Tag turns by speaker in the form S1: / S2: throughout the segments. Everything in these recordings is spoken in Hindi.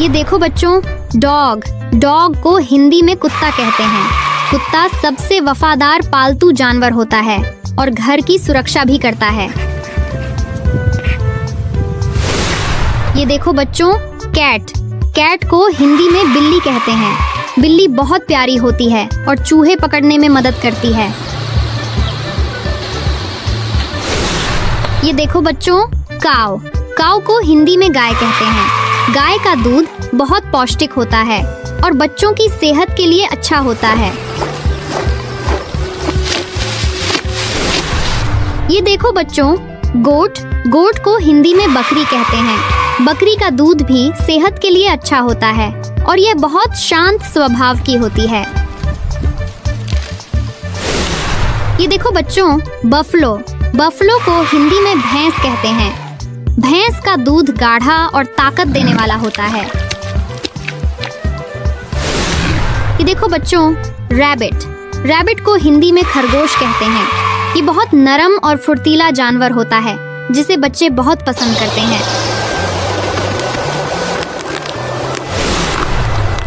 S1: ये देखो बच्चों, डॉग। डॉग को हिंदी में कुत्ता कहते हैं। कुत्ता सबसे वफादार पालतू जानवर होता है और घर की सुरक्षा भी करता है। ये देखो बच्चों, कैट। कैट को हिंदी में बिल्ली कहते हैं। बिल्ली बहुत प्यारी होती है और चूहे पकड़ने में मदद करती है। ये देखो बच्चों, काऊ। काऊ को हिंदी में गाय कहते हैं। गाय का दूध बहुत पौष्टिक होता है और बच्चों की सेहत के लिए अच्छा होता है। ये देखो बच्चों, गोट। गोट को हिंदी में बकरी कहते हैं। बकरी का दूध भी सेहत के लिए अच्छा होता है और यह बहुत शांत स्वभाव की होती है। ये देखो बच्चों, बफलो। बफलो को हिंदी में भैंस कहते हैं। भैंस का दूध गाढ़ा और ताकत देने वाला होता है। ये देखो बच्चों, रैबिट। रैबिट को हिंदी में खरगोश कहते हैं। ये बहुत नरम और फुर्तीला जानवर होता है जिसे बच्चे बहुत पसंद करते हैं।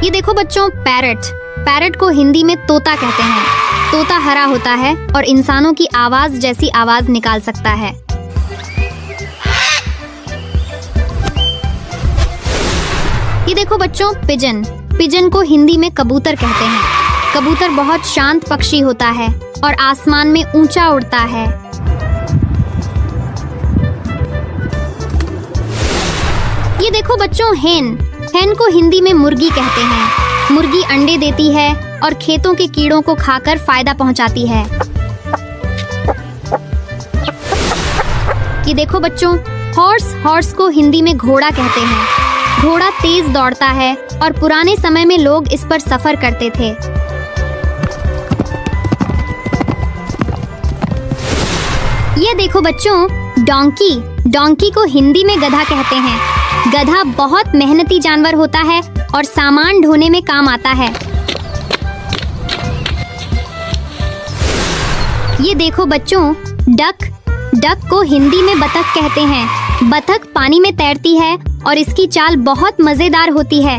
S1: ये देखो बच्चों, पैरट। पैरट को हिंदी में तोता कहते हैं। तोता हरा होता है और इंसानों की आवाज जैसी आवाज निकाल सकता है। ये देखो बच्चों, पिजन। पिजन को हिंदी में कबूतर कहते हैं। कबूतर बहुत शांत पक्षी होता है और आसमान में ऊंचा उड़ता है। ये देखो बच्चों, हेन। हेन को हिंदी में मुर्गी कहते हैं। मुर्गी अंडे देती है और खेतों के कीड़ों को खाकर फायदा पहुंचाती है। ये देखो बच्चों, हॉर्स। हॉर्स को हिंदी में घोड़ा कहते हैं। घोड़ा तेज दौड़ता है और पुराने समय में लोग इस पर सफर करते थे। ये देखो बच्चों, डोंकी। डोंकी को हिंदी में गधा कहते हैं। गधा बहुत मेहनती जानवर होता है और सामान ढोने में काम आता है। ये देखो बच्चों, डक। डक को हिंदी में बतख कहते हैं। बतख पानी में तैरती है और इसकी चाल बहुत मजेदार होती है।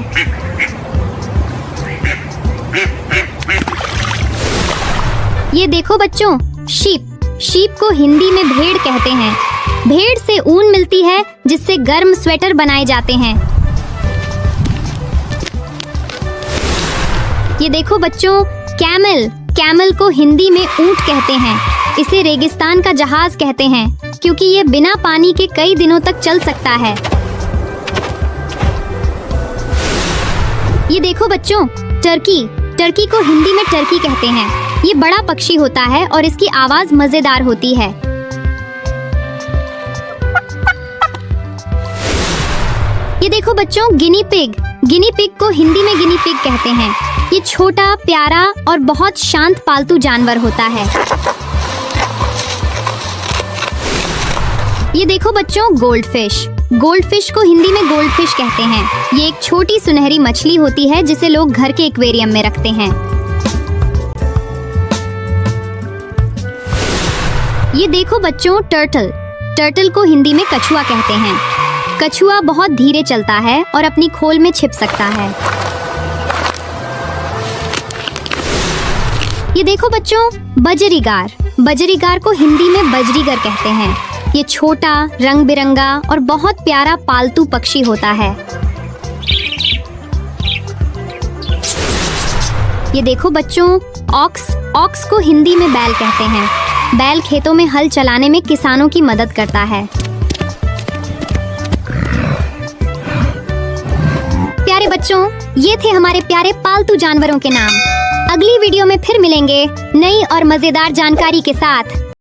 S1: ये देखो बच्चों, शीप। शीप को हिंदी में भेड़ कहते हैं। भेड़ से ऊन मिलती है जिससे गर्म स्वेटर बनाए जाते हैं। ये देखो बच्चों, कैमल। कैमल को हिंदी में ऊंट कहते हैं। इसे रेगिस्तान का जहाज कहते हैं क्योंकि ये बिना पानी के कई दिनों तक चल सकता है। ये देखो बच्चों, टर्की। टर्की को हिंदी में टर्की कहते हैं। ये बड़ा पक्षी होता है और इसकी आवाज मजेदार होती है। ये देखो बच्चों, गिनी पिग। गिनी पिग को हिंदी में गिनी पिग कहते हैं। ये छोटा, प्यारा और बहुत शांत पालतू जानवर होता है। ये देखो बच्चों, गोल्डफिश। गोल्डफिश को हिंदी में गोल्डफिश कहते हैं। ये एक छोटी सुनहरी मछली होती है जिसे लोग घर के एक्वेरियम में रखते हैं। ये देखो बच्चों, टर्टल। टर्टल को हिंदी में कछुआ कहते हैं। कछुआ बहुत धीरे चलता है और अपनी खोल में छिप सकता है। ये देखो बच्चों, बजरीगार। बजरीगार को हिंदी में बजरीगर कहते हैं। ये छोटा, रंग बिरंगा और बहुत प्यारा पालतू पक्षी होता है। ये देखो बच्चों, ऑक्स। ऑक्स को हिंदी में बैल कहते हैं। बैल खेतों में हल चलाने में किसानों की मदद करता है। प्यारे बच्चों, ये थे हमारे प्यारे पालतू जानवरों के नाम। अगली वीडियो में फिर मिलेंगे नई और मजेदार जानकारी के साथ।